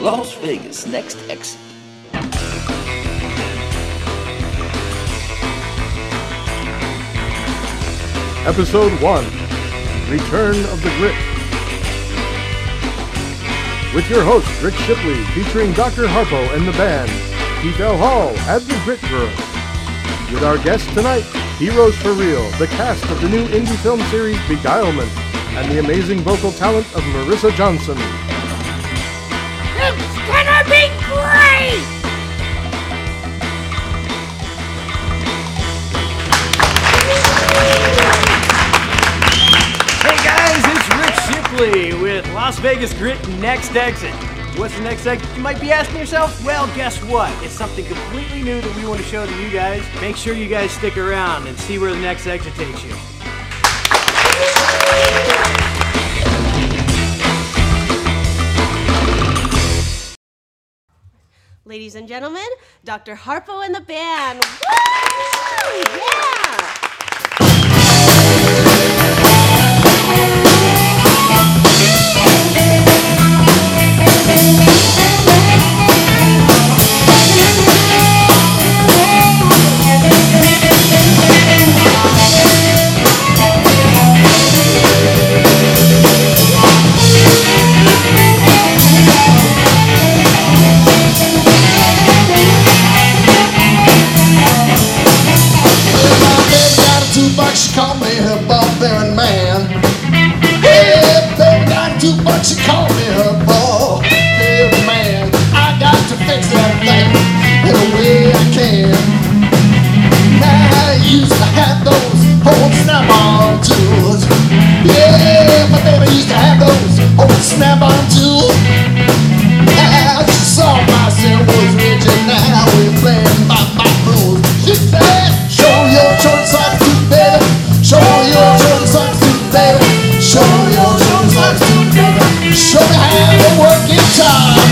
Las Vegas Next Exit. Episode 1, Return of the Grit. With your host, Rick Shipley, featuring Dr. Harpo and the band, Keith L. Hall and the Grit Girl. With our guest tonight, Heroes for Real, the cast of the new indie film series Beguilement, and the amazing vocal talent of Marissa Johnson. It's gonna be great! Hey guys, it's Rick Shipley with Las Vegas Grit Next Exit. What's the next exit, you might be asking yourself? Well, guess what? It's something completely new that we want to show to you guys. Make sure you guys stick around and see where the next exit takes you. Ladies and gentlemen, Dr. Harpo and the band. Woo! Yeah! She called me her barbarian man. Hey, baby, got $2, she called me her barbarian man. I got to fix that thing in a way I can. Now I used to have those old snap-on tools. Yeah, my baby used to have those old snap-on tools. Now she saw myself was rich and now we're playing by my rules. She said, show your choice off to baby. Show your choice off to baby. Show your choice off to baby. Show me how to work it time.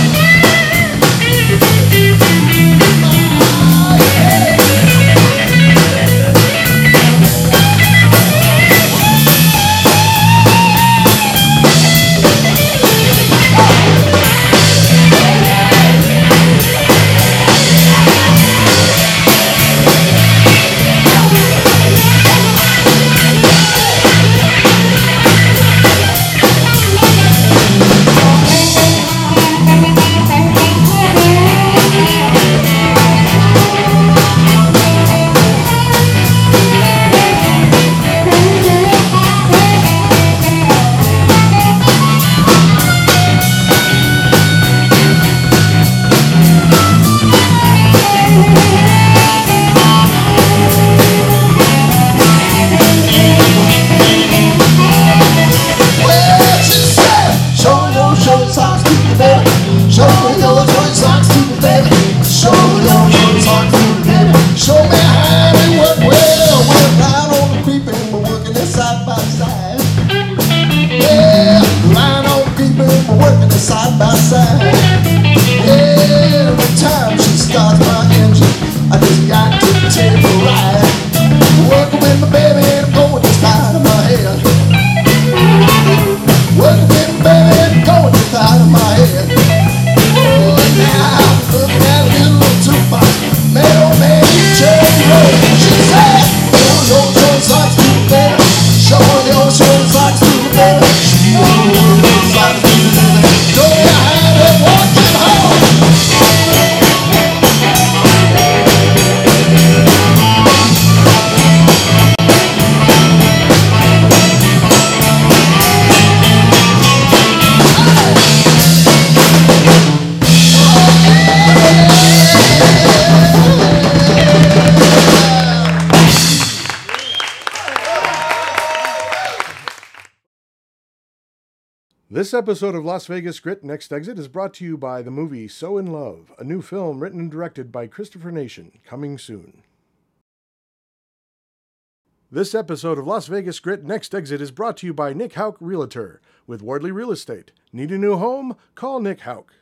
This episode of Las Vegas Grit Next Exit is brought to you by the movie So in Love, a new film written and directed by Christopher Nation, coming soon. This episode of Las Vegas Grit Next Exit is brought to you by Nick Houck Realtor. With Wardley Real Estate. Need a new home? Call Nick Houck.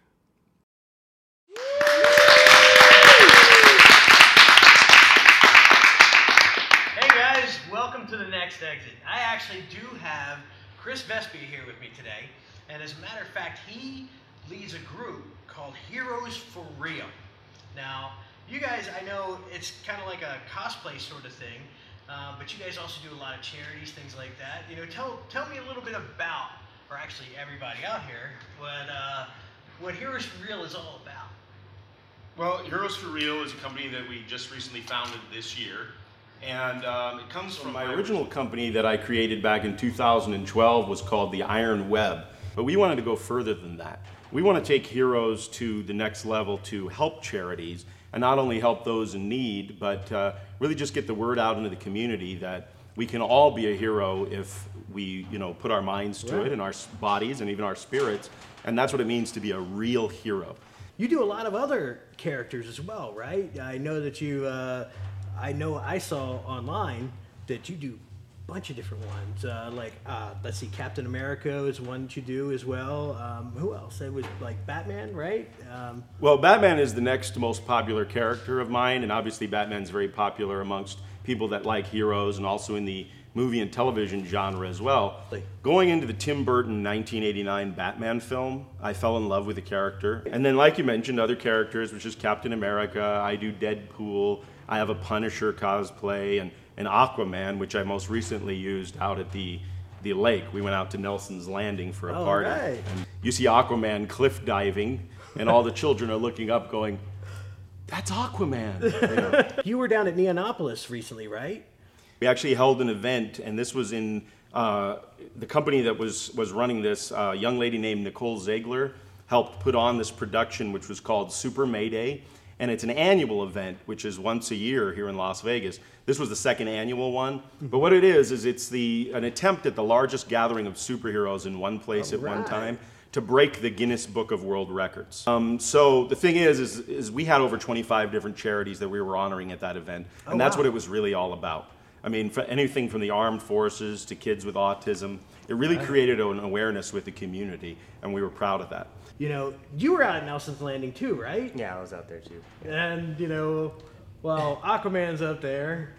Hey guys, welcome to the next exit. I actually do have Chris Vespi here with me today, and as a matter of fact, he leads a group called Heroes for Real. Now, you guys, I know it's kind of like a cosplay sort of thing, but you guys also do a lot of charities, things like that. You know, tell me a little bit about, or actually everybody out here, what Heroes for Real is all about. Well, Heroes for Real is a company that we just recently founded this year, and it comes from my original company that I created back in 2012 was called the Iron Web, but we wanted to go further than that. We want to take Heroes to the next level to help charities, and not only help those in need, but really just get the word out into the community that we can all be a hero if we, put our minds to it and our bodies and even our spirits, and that's what it means to be a real hero. You do a lot of other characters as well, right? I know that you, I saw online that you do a bunch of different ones. Let's see, Captain America is one that you do as well. Who else? It was like Batman, right? Well, Batman is the next most popular character of mine, and obviously Batman's very popular amongst people that like heroes and also in the movie and television genre as well. Going into the Tim Burton 1989 Batman film, I fell in love with the character. And then, like you mentioned, other characters, which is Captain America, I do Deadpool, I have a Punisher cosplay, and an Aquaman, which I most recently used out at the lake. We went out to Nelson's Landing for a party. Right. And you see Aquaman cliff diving, and all the children are looking up going, "That's Aquaman." You were down at Neonopolis recently, right? We actually held an event, and this was in the company that was running this. A young lady named Nicole Ziegler helped put on this production, which was called Super Mayday, and it's an annual event, which is once a year here in Las Vegas. This was the second annual one, but what it is it's an attempt at the largest gathering of superheroes in one place at one time to break the Guinness Book of World Records. So the thing is we had over 25 different charities that we were honoring at that event, and that's what it was really all about. I mean, for anything from the armed forces to kids with autism, it really created an awareness with the community, and we were proud of that. You were out at Nelson's Landing too, right? Yeah, I was out there too. And, Aquaman's up there.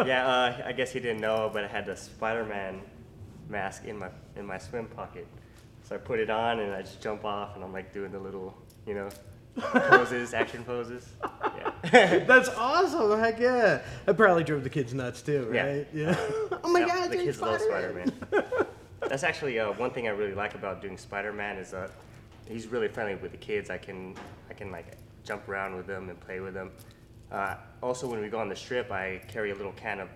Yeah, I guess he didn't know, but I had the Spider-Man mask in my swim pocket. So I put it on and I just jump off and I'm like doing the little, poses, action poses. Yeah. That's awesome. Heck yeah. That probably drove the kids nuts too, right? Yeah. Oh my God, the kids love Spider-Man. That's actually one thing I really like about doing Spider-Man is he's really friendly with the kids. I can like jump around with them and play with them. Also, when we go on the strip, I carry a little can of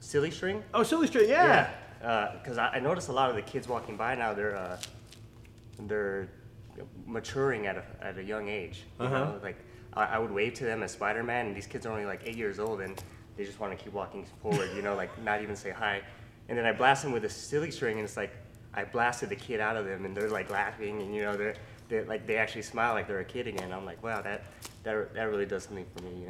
silly string. Oh, silly string, yeah. Because I notice a lot of the kids walking by now, they're maturing at a young age. You know? Like I would wave to them as Spider-Man, and these kids are only like 8 years old, and they just want to keep walking forward. Like not even say hi. And then I blast them with a silly string, and it's like I blasted the kid out of them, and they're like laughing, and they actually smile like they're a kid again. I'm like, wow, that really does something for me,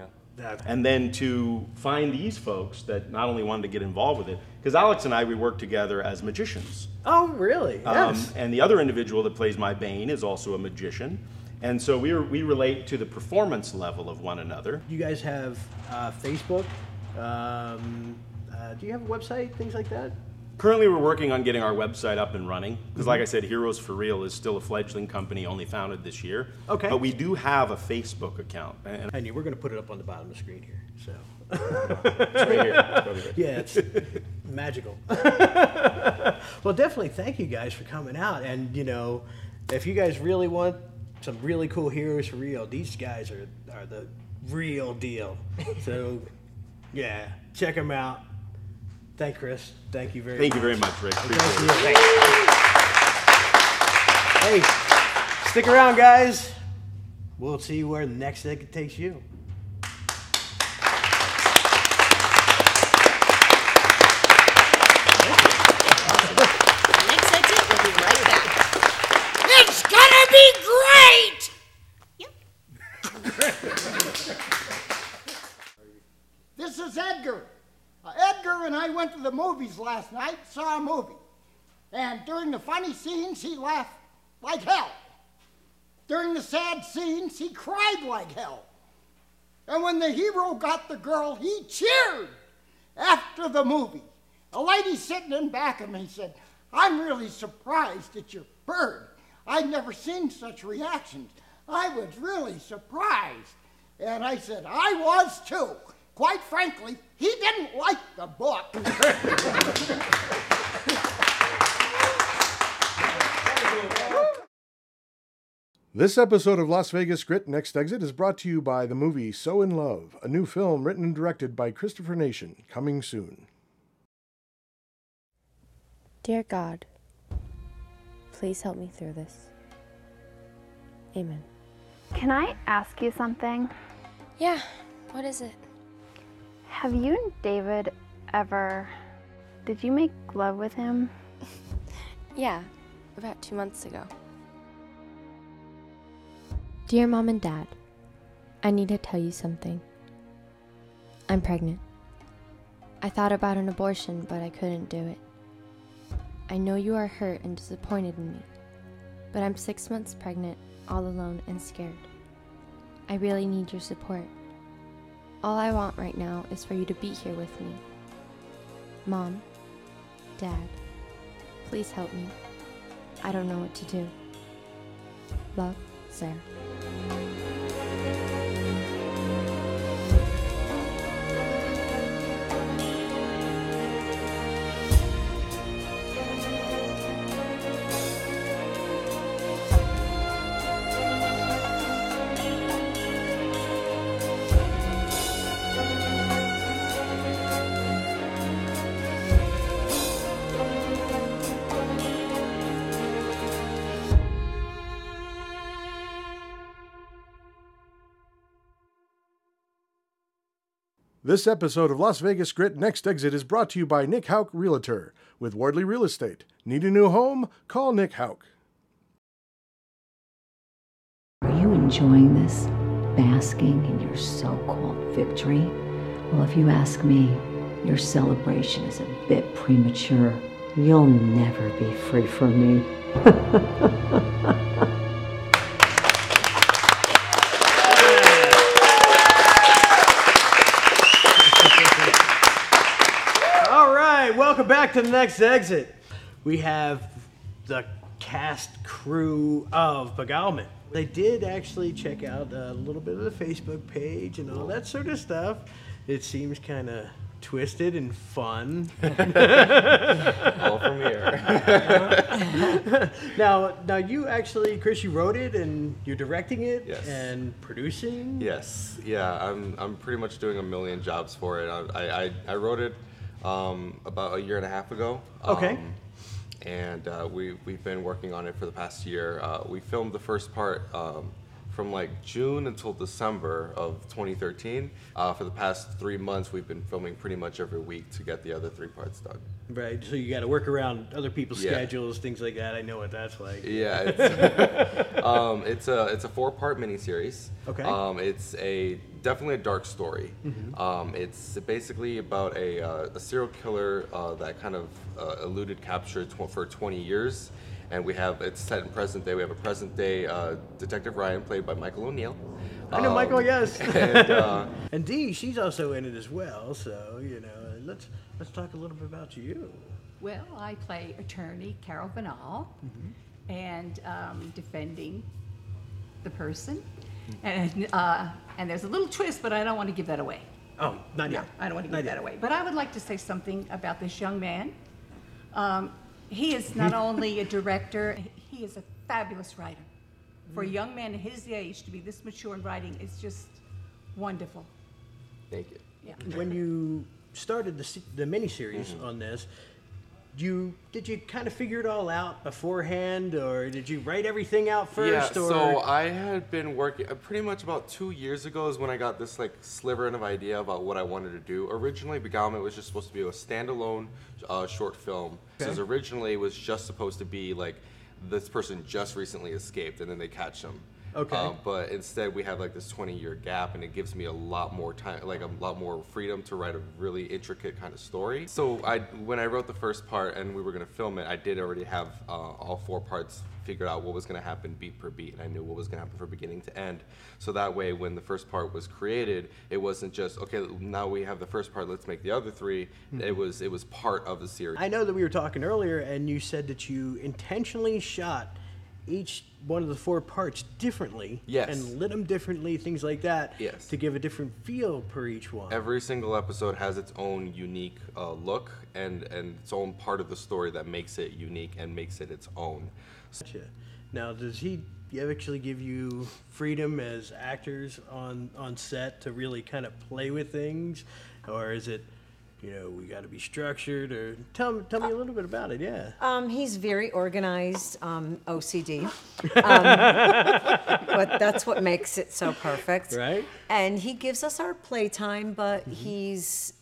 And then to find these folks that not only wanted to get involved with it, because Alex and I, we work together as magicians. Oh, really? Yes. And the other individual that plays my Bane is also a magician. And so we relate to the performance level of one another. You guys have Facebook? Do you have a website, things like that? Currently, we're working on getting our website up and running. Because like I said, Heroes for Real is still a fledgling company, only founded this year. Okay. But we do have a Facebook account. And we're going to put it up on the bottom of the screen here. So. It's right here. Yeah, it's magical. Well, definitely thank you guys for coming out. And, if you guys really want some really cool Heroes for Real, these guys are the real deal. So, yeah, check them out. Thank Kris. Thank you very much. Thank you very much, Rick. Appreciate it. Thank you. Hey, stick around, guys. We'll see where the next segment takes you. Next segment, we'll be right back. It's gonna be great! This is Edgar. Edgar and I went to the movies last night, saw a movie. And during the funny scenes, he laughed like hell. During the sad scenes, he cried like hell. And when the hero got the girl, he cheered. After the movie, a lady sitting in back of me said, "I'm really surprised at your bird. I'd never seen such reactions. I was really surprised. And I said, I was too. Quite frankly, he didn't like the book. This episode of Las Vegas Grit Next Exit is brought to you by the movie So in Love, a new film written and directed by Christopher Nation, coming soon. Dear God, please help me through this. Amen. Can I ask you something? Yeah, what is it? Have you and David did you make love with him? Yeah, about 2 months ago. Dear Mom and Dad, I need to tell you something. I'm pregnant. I thought about an abortion, but I couldn't do it. I know you are hurt and disappointed in me, but I'm 6 months pregnant, all alone and scared. I really need your support. All I want right now is for you to be here with me. Mom, Dad, please help me. I don't know what to do. Love, Sarah. This episode of Las Vegas Grit Next Exit is brought to you by Nick Hauk Realtor. With Wardley Real Estate. Need a new home? Call Nick Hauk. Are you enjoying this? Basking in your so-called victory? Well, if you ask me, your celebration is a bit premature. You'll never be free from me. Welcome back to the Next Exit. We have the cast crew of Beguilement. They did actually check out a little bit of the Facebook page and all that sort of stuff. It seems kind of twisted and fun. All from here. Now you actually, Kris, you wrote it and you're directing it. Yes. And producing. Yes. Yeah. I'm pretty much doing a million jobs for it. I wrote it about a year and a half ago. Okay. And we've been working on it for the past year. We filmed the first part from like June until December of 2013. For the past 3 months, we've been filming pretty much every week to get the other 3 parts done. Right, so you got to work around other people's schedules, things like that. I know what that's like. Yeah, it's a 4-part miniseries. Okay. It's definitely a dark story. Mm-hmm. It's basically about a serial killer that kind of eluded capture for 20 years. And it's set in present day. We have a present day Detective Ryan, played by Michael O'Neill. I know Michael, yes. And Dee, she's also in it as well. So let's talk a little bit about you. Well, I play attorney Carol Banal, and defending the person. And there's a little twist, but I don't want to give that away. Oh, not yet. I don't want to give that away. But I would like to say something about this young man. He is not only a director, he is a fabulous writer. For a young man at his age to be this mature in writing is just wonderful. Thank you. Yeah. When you started the miniseries on this, did you kind of figure it all out beforehand, or did you write everything out first? Yeah, so I had been working pretty much about 2 years ago is when I got this like sliver of idea about what I wanted to do. Originally, Beguilement was just supposed to be a standalone short film. Because originally it was just supposed to be like this person just recently escaped and then they catch him. Okay. But instead we have like this 20-year gap, and it gives me a lot more time, like a lot more freedom to write a really intricate kind of story. So when I wrote the first part and we were going to film it, I did already have all 4 parts figured out what was going to happen beat per beat, and I knew what was going to happen from beginning to end. So that way, when the first part was created, it wasn't just, okay, now we have the first part, let's make the other 3. It was part of the series. I know that we were talking earlier, and you said that you intentionally shot each one of the 4 parts differently. Yes. And lit them differently, things like that. Yes. To give a different feel per each one. Every single episode has its own unique look and its own part of the story that makes it unique and makes it its own. Gotcha. Now, does he actually give you freedom as actors on set to really kind of play with things? Or is it, we got to be structured? Or tell me a little bit about it, yeah. He's very organized, OCD. But that's what makes it so perfect. Right. And he gives us our playtime, but he's,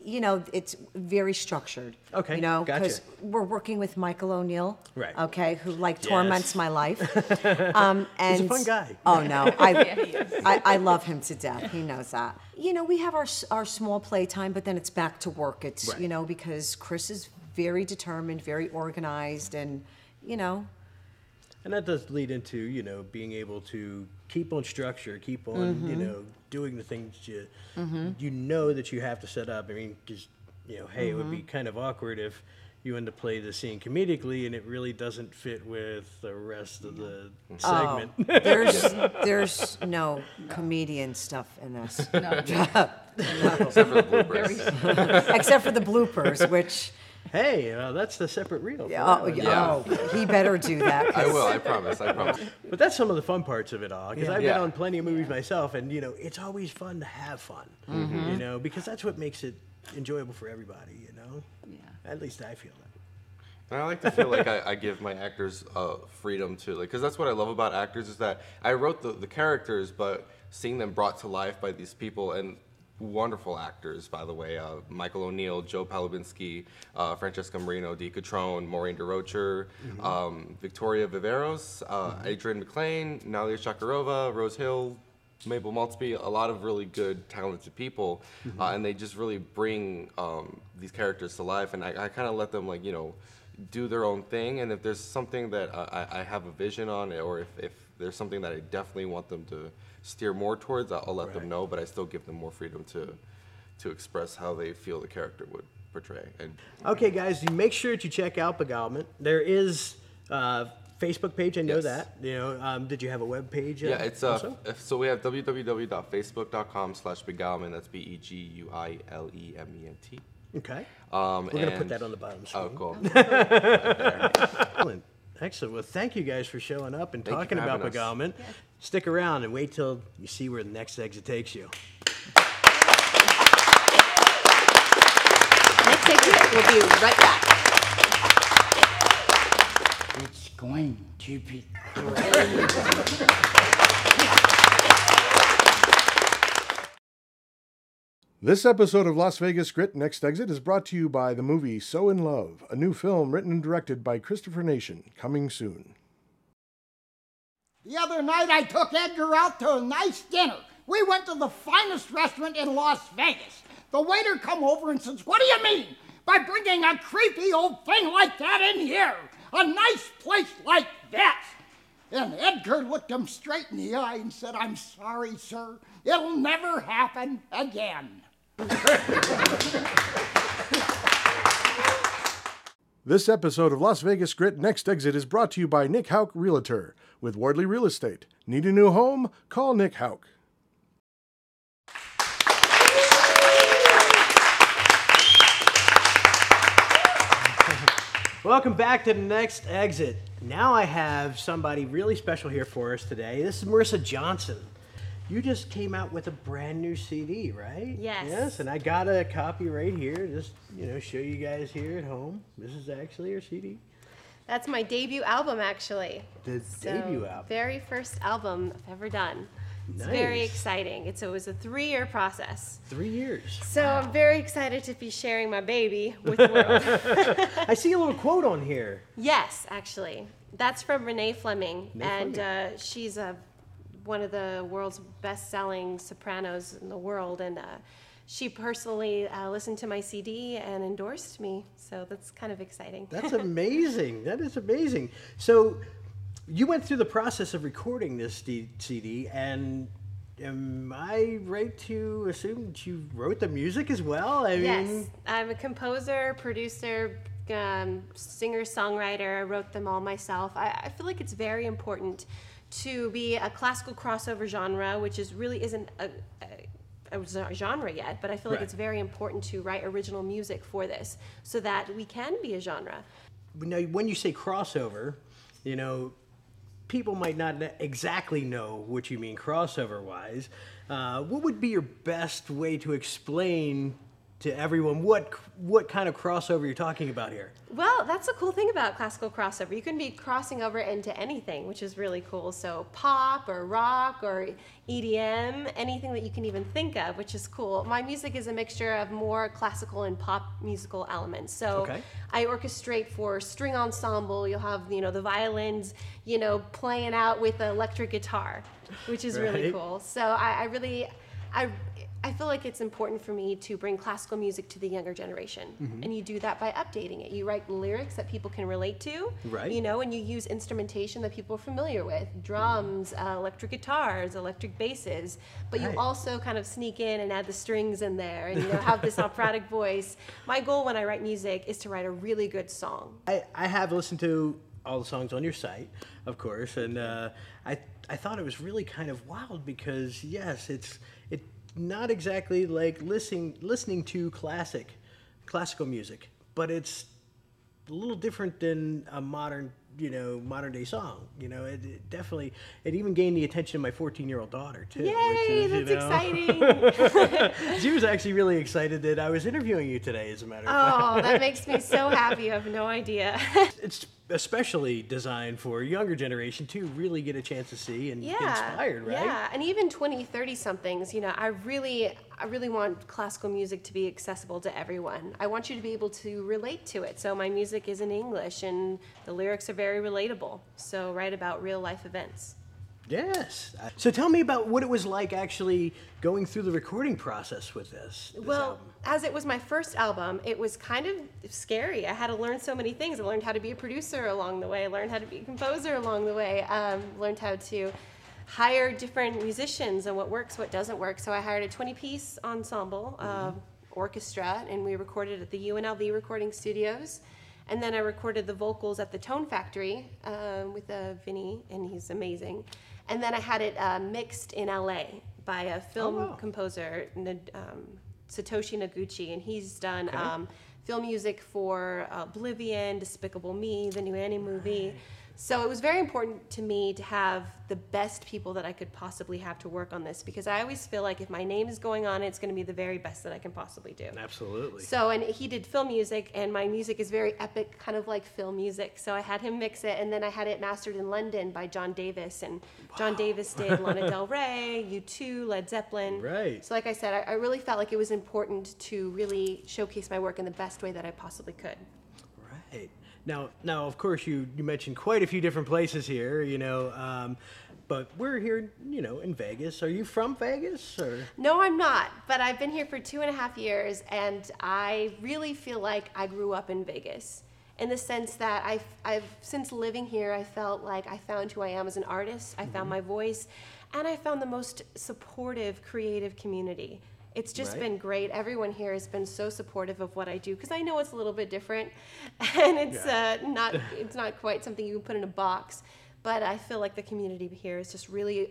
it's very structured. Okay, Because gotcha. we're working with Michael O'Neill. Right. Okay, who torments my life. And he's a fun guy. Oh no, I love him to death. He knows that. We have our small playtime, but then it's back to work. It's right. Because Kris is very determined, very organized, and And that does lead into, being able to keep on structure, keep on, doing the things that you have to set up. I mean, because, hey, it would be kind of awkward if you want to play the scene comedically and it really doesn't fit with the rest of the segment. There's no comedian stuff in this. No. Except for the bloopers. Except for the bloopers, which... Hey, that's the separate reel. He better do that. I will, I promise. But that's some of the fun parts of it all, because I've been Yeah. on plenty of movies myself, and, it's always fun to have fun, because that's what makes it enjoyable for everybody, Yeah. At least I feel that. And I like to feel like I give my actors freedom to, because that's what I love about actors is that I wrote the characters, but seeing them brought to life by these people, and wonderful actors, by the way, Michael O'Neill, Joe Palubinski, Francesca Marino, Dee Catrone, Maureen DeRocher, Victoria Viveros, Adrienne McLean, Nalia Shakarova, Rose Hill, Mabel Maltzby, a lot of really good, talented people, and they just really bring these characters to life, and I kind of let them, do their own thing, and if there's something that I have a vision on, or if there's something that I definitely want them to steer more towards, I'll let them know, but I still give them more freedom to express how they feel the character would portray. And okay, guys, you make sure that you check out Beguilement. There is Facebook page, I know that. Did you have a web page? Yeah, it's also? So we have www.facebook.com/beguilement. That's BEGUILEMENT. Okay. We're gonna put that on the bottom screen. Oh, cool. Excellent. Excellent. Well, thank you guys for showing up and talking about Beguilement. Yeah. Stick around and wait till you see where the next exit takes you. Next exit, we'll be right back. It's going to be This episode of Las Vegas Grit Next Exit is brought to you by the movie So in Love, a new film written and directed by Christopher Nation, coming soon. The other night I took Edgar out to a nice dinner. We went to the finest restaurant in Las Vegas. The waiter come over and says, "What do you mean by bringing a creepy old thing like that in here? A nice place like that?" And Edgar looked him straight in the eye and said, "I'm sorry, sir. It'll never happen again." This episode of Las Vegas Grit Next Exit is brought to you by Nick Hauk Realtor. With Wardley Real Estate. Need a new home? Call Nick Hauk. Welcome back to the next exit. Now I have somebody really special here for us today. This is Marissa Johnson. You just came out with a brand new CD, right? Yes. Yes, and I got a copy right here. Just, show you guys here at home. This is actually your CD. That's my debut album, actually. The debut album. Very first album I've ever done. It's very exciting. It was a 3-year process. 3 years. So I'm very excited to be sharing my baby with the world. I see a little quote on here. Yes, actually. That's from Renee Fleming. She's one of the world's best-selling sopranos in the world. And she personally listened to my CD and endorsed me. So that's kind of exciting. That's amazing. That is amazing. So you went through the process of recording this CD, and am I right to assume that you wrote the music as well? Yes, I'm a composer, producer, singer-songwriter. I wrote them all myself. I feel like it's very important to be a classical crossover genre, which really isn't a genre yet, but I feel like it's very important to write original music for this so that we can be a genre. Now, when you say crossover, people might not exactly know what you mean crossover-wise. What would be your best way to explain to everyone what kind of crossover you're talking about here? Well, that's the cool thing about classical crossover. You can be crossing over into anything, which is really cool. So pop or rock or EDM, anything that you can even think of, which is cool. My music is a mixture of more classical and pop musical elements. So I orchestrate for string ensemble. You'll have, the violins, playing out with the electric guitar, which is really cool. So I feel like it's important for me to bring classical music to the younger generation. And you do that by updating it. You write lyrics that people can relate to, and you use instrumentation that people are familiar with, drums, electric guitars, electric basses, but you also kind of sneak in and add the strings in there and have this operatic voice. My goal when I write music is to write a really good song. I have listened to all the songs on your site, of course, and I thought it was really kind of wild because, yes, it's not exactly like listening to classical music, but it's a little different than a modern day song. It even gained the attention of my 14-year-old daughter too. Yay, that's exciting. She was actually really excited that I was interviewing you today, as a matter of fact. Oh, that makes me so happy. You have no idea. It's especially designed for a younger generation to really get a chance to see and get inspired, right? Yeah, and even 20, 30 somethings, I really want classical music to be accessible to everyone. I want you to be able to relate to it. So my music is in English and the lyrics are very relatable. So write about real life events. Yes. So tell me about what it was like actually going through the recording process with this Well, album. as it was my first album, it was kind of scary. I had to learn so many things. I learned how to be a producer along the way. I learned how to be a composer along the way. Learned how to hire different musicians and what works, what doesn't work. So I hired a 20-piece ensemble orchestra, and we recorded at the UNLV recording studios. And then I recorded the vocals at the Tone Factory with Vinny, and he's amazing. And then I had it mixed in LA by a film composer, Satoshi Noguchi, and he's done film music for Oblivion, Despicable Me, the new Annie movie. So it was very important to me to have the best people that I could possibly have to work on this, because I always feel like if my name is going on it, it's going to be the very best that I can possibly do. Absolutely. So, and he did film music, and my music is very epic, kind of like film music. So I had him mix it, and then I had it mastered in London by John Davis, and John Davis did Lana Del Rey, U2, Led Zeppelin. Right. So like I said, I really felt like it was important to really showcase my work in the best way that I possibly could. Right. Now, of course, you mentioned quite a few different places here, but we're here, in Vegas. Are you from Vegas, or? No, I'm not, but I've been here for 2.5 years, and I really feel like I grew up in Vegas, in the sense that I've since living here, I felt like I found who I am as an artist, I found my voice, and I found the most supportive, creative community. It's just been great. Everyone here has been so supportive of what I do, because I know it's a little bit different, and it's not quite something you can put in a box. But I feel like the community here is just really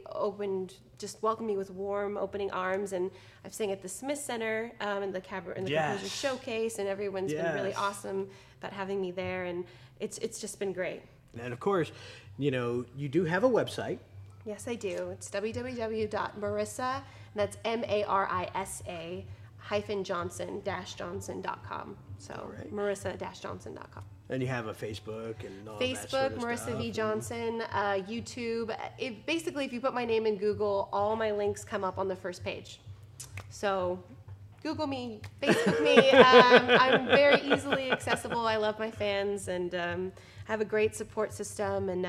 welcomed me with warm, opening arms. And I've sang at the Smith Center and the Composer Showcase, and everyone's been really awesome about having me there, and it's just been great. And of course, you do have a website. Yes, I do. It's www.marissa, and that's MARISA -Johnson-Johnson.com. So Marissa-Johnson.com. And you have a Facebook and all Facebook, that sort of Marissa stuff. V. Johnson, YouTube. Basically, if you put my name in Google, all my links come up on the first page. So Google me, Facebook me. I'm very easily accessible. I love my fans, and I have a great support system. And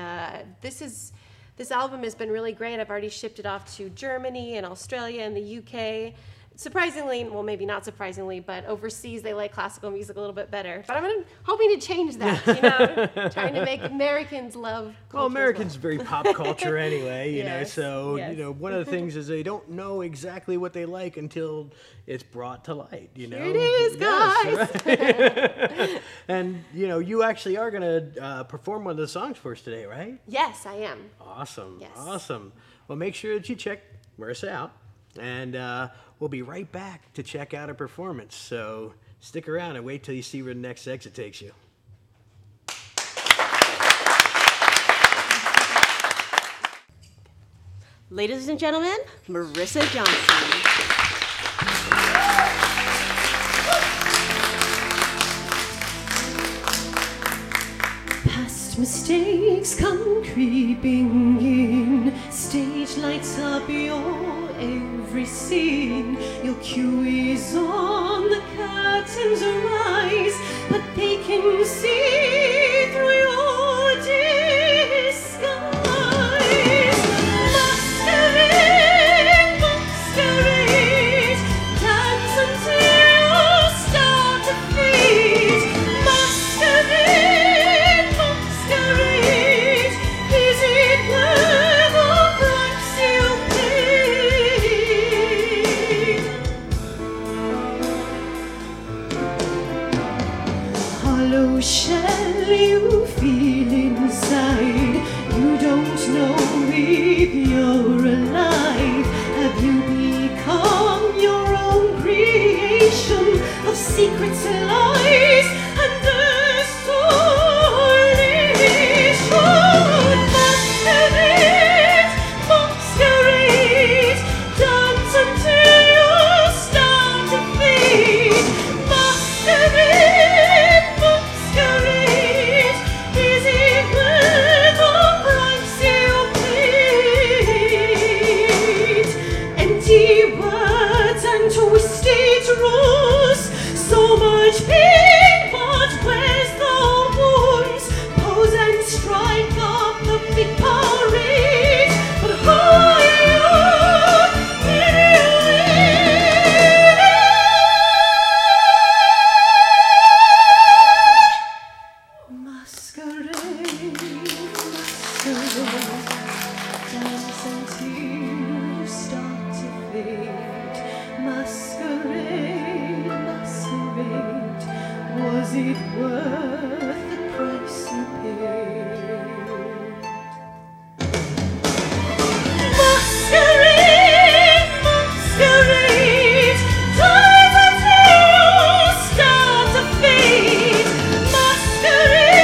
this album has been really great. I've already shipped it off to Germany and Australia and the UK. Surprisingly, well, maybe not surprisingly, but overseas they like classical music a little bit better. But I'm hoping to change that, trying to make Americans love culture. Well, Americans very pop culture anyway, you know, so, yes. One of the things is they don't know exactly what they like until it's brought to light, Here it is, guys! Yes, right? And, you actually are going to perform one of the songs for us today, right? Yes, I am. Awesome, yes. Awesome. Well, make sure that you check Marissa out, and we'll be right back to check out her performance. So stick around and wait till you see where the next exit takes you. Ladies and gentlemen, Marissa Johnson. Past mistakes come creeping in. Stage lights up your every scene. Your cue is on, the curtains rise, but they can see through your disguise. Masquerade, masquerade, dance until you start to fade. Masquerade, masquerade, is it worth the price you paid? Hollow shell you feel inside. You don't know if you're alive. Have you become your own creation of secrets and lies and desolation? Masquerade, masquerade, dance until you start to fade. Masquerade, masquerade, is it worth the price you paid? Empty words and twisted rules, so much pain, but where's the wounds? Pose and strike up the big parade, but who are you? Masquerade, masquerade, dance until you start to fade. Masquerade, masquerade, was it worth the price you paid? Masquerade, masquerade, dance until you start to fade. Masquerade,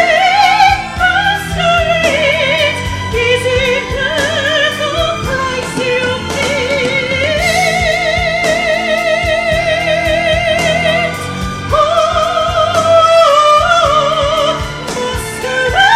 masquerade, is it worth the price you paid? Oh, masquerade,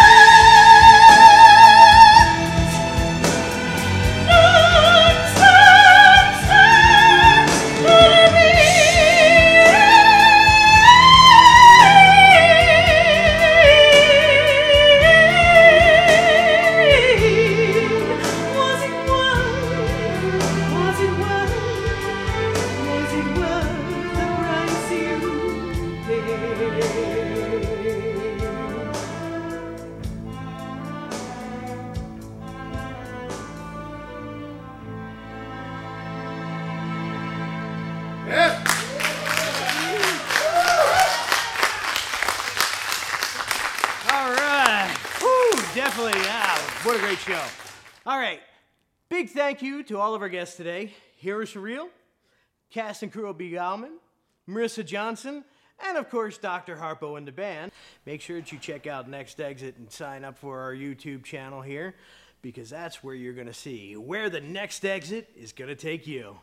All right. Woo, definitely. Yeah, what a great show. All right. Big thank you to all of our guests today. Heroes for Real, cast and crew of Beguilement, Marissa Johnson, and of course, Dr. Harpo and the band. Make sure that you check out Next Exit and sign up for our YouTube channel here, because that's where you're going to see where the next exit is going to take you.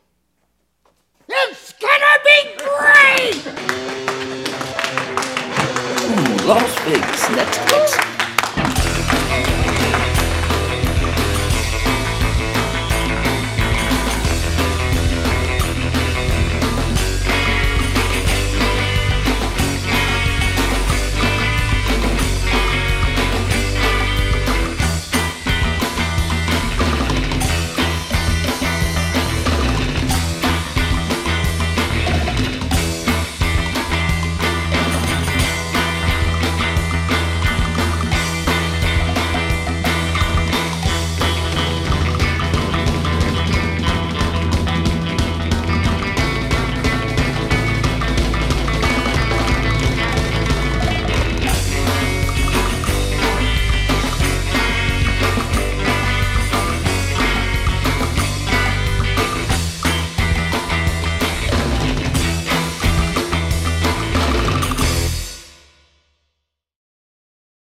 It's gonna be great! Las Vegas Next Exit.